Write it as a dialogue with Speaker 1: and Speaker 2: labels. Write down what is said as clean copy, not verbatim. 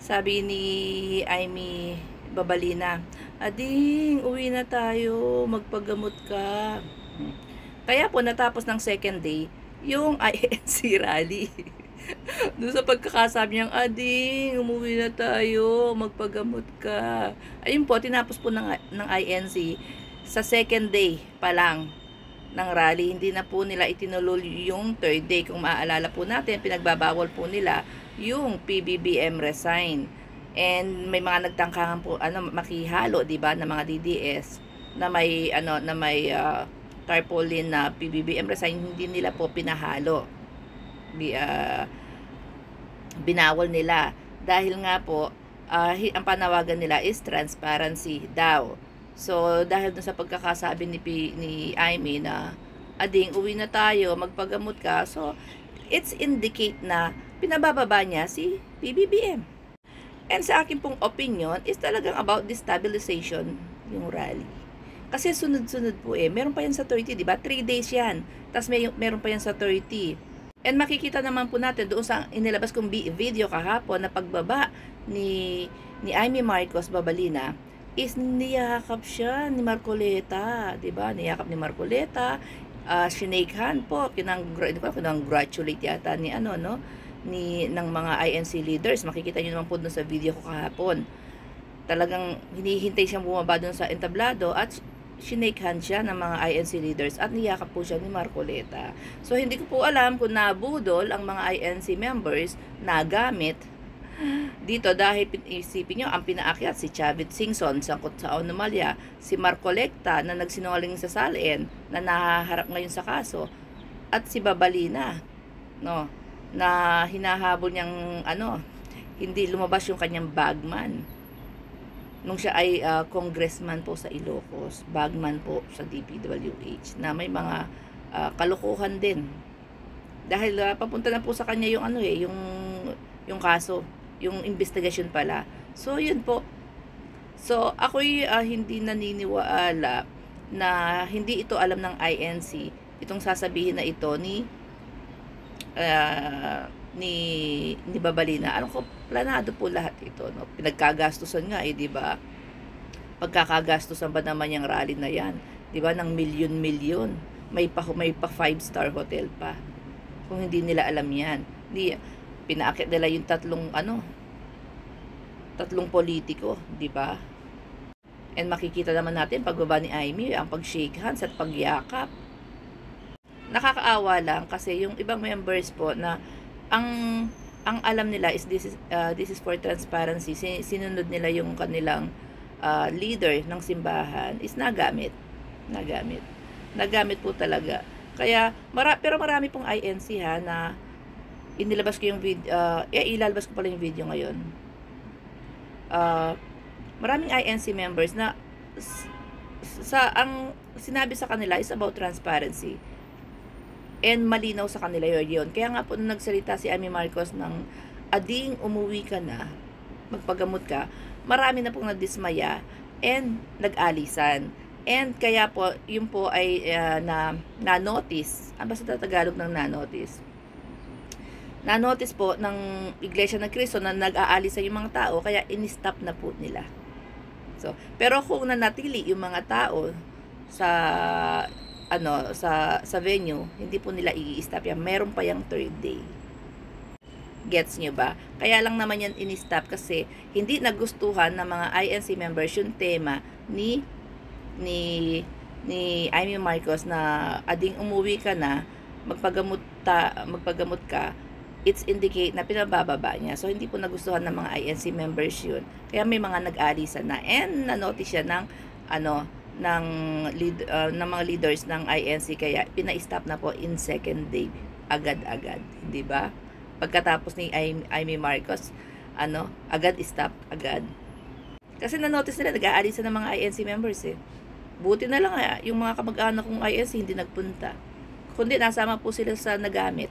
Speaker 1: Sabi ni Amy Babalina, "Ading, uwi na tayo, magpagamot ka." Kaya po natapos ng second day, yung INC rally. Doon sa pagkakasabi niyang, "Ading, umuwi na tayo, magpagamot ka." Ayun po, tinapos po ng INC sa second day pa lang ng rally. Hindi na po nila itinuloy yung third day. Kung maaalala po natin, pinagbabawal po nila yung PBBM resign. And may mga nagtangkangan po makihalo, 'di ba, ng mga DDS na may tarpaulin na PBBM resign, hindi nila po pinahalo. Binawal nila dahil nga po ang panawagan nila is transparency daw. So dahil dun sa pagkakasabi ni Amy na, "Ading, uwi na tayo, magpagamot ka." So it's indicate na pinabababa niya si PBBM. And sa akin pong opinion is talagang about destabilization yung rally. Kasi sunod-sunod po meron pa yan sa 30, di ba? 3 days yan. Tapos meron pa yan sa 30. And makikita naman po natin doon sa inilabas kong video kahapon na pagbaba ni Amy Marcos Babalina is niyakap siya ni Marcoleta, di ba? Niyakap ni Marcoleta, sinake hand po, kinang-congratulate yata ni ng mga INC leaders. Makikita niyo naman po dun sa video ko kahapon. Talagang hinihintay siyang bumaba dun sa entablado at sinake hand siya ng mga INC leaders at niyakap po siya ni Marcoleta. So hindi ko po alam kung nabudol ang mga INC members na gamit dito dahil isipin nyo, ang pinaakyat si Chavit Singson sangkot sa anomalya, si Marcoleta na nagsinungaling sa salin na nahaharap ngayon sa kaso, at si Babalina, no, na hinahabol niyang hindi lumabas yung kanyang bagman nung siya ay congressman po sa Ilocos, bagman po sa DPWH, na may mga kalokohan din dahil papunta na po sa kanya yung yung kaso, yung investigation pala. So yun po. So ako'y hindi naniniwala na hindi ito alam ng INC itong sasabihin na ito ni Babalina. Ko, planado po lahat ito, no? Pinagkagastusan nga di ba? Pagkakagastusan ba naman yung rally na yan, di ba, ng milyon-milyon. May pa 5-star hotel pa. Kung hindi nila alam yan, pinaakit nila yung tatlong politiko, di ba? And makikita naman natin pagbaba ni Amy, ang pag-shake hands at pagyakap. Nakakaawa lang kasi yung ibang members po na ang alam nila is this is for transparency. Sinunod nila yung kanilang leader ng simbahan is nagamit po talaga. Kaya pero marami pong INC na inilabas ko yung video, ilalabas ko pala yung video ngayon. Maraming INC members na ang sinabi sa kanila is about transparency. And malinaw sa kanila yun. Kaya nga po nung nagsalita si Amy Marcos ng, "Ading, umuwi ka na, magpagamot ka," marami na pong nadismaya and nag-alisan. And kaya po, yun po ay na-notice. Ano ba sa Tagalog ng na-notice? Na-notice po ng Iglesia ng Cristo na nag-aalisan yung mga tao, kaya in-stop na po nila. So, pero kung nanatili yung mga tao sa venue, hindi po nila i-stop yan. Meron pa yung third day. Gets nyo ba? Kaya lang naman yan in-stop kasi hindi nagustuhan ng mga INC members yung tema ni Amy Marcos na, "Ading, umuwi ka na, magpagamot ka." It's indicate na pinabababa niya. So hindi po nagustuhan ng mga INC members yun. Kaya may mga nag-alisan na and na-notice siya ng mga leaders ng INC, kaya pina-stop na po in second day agad-agad, di ba? Pagkatapos ni Amy Marcos, agad stop agad. Kasi na-notice nila nag-aalisan ng mga INC members Buti na lang yung mga kamag-anak kong INC hindi nagpunta. Kundi nasama po sila sa nagamit.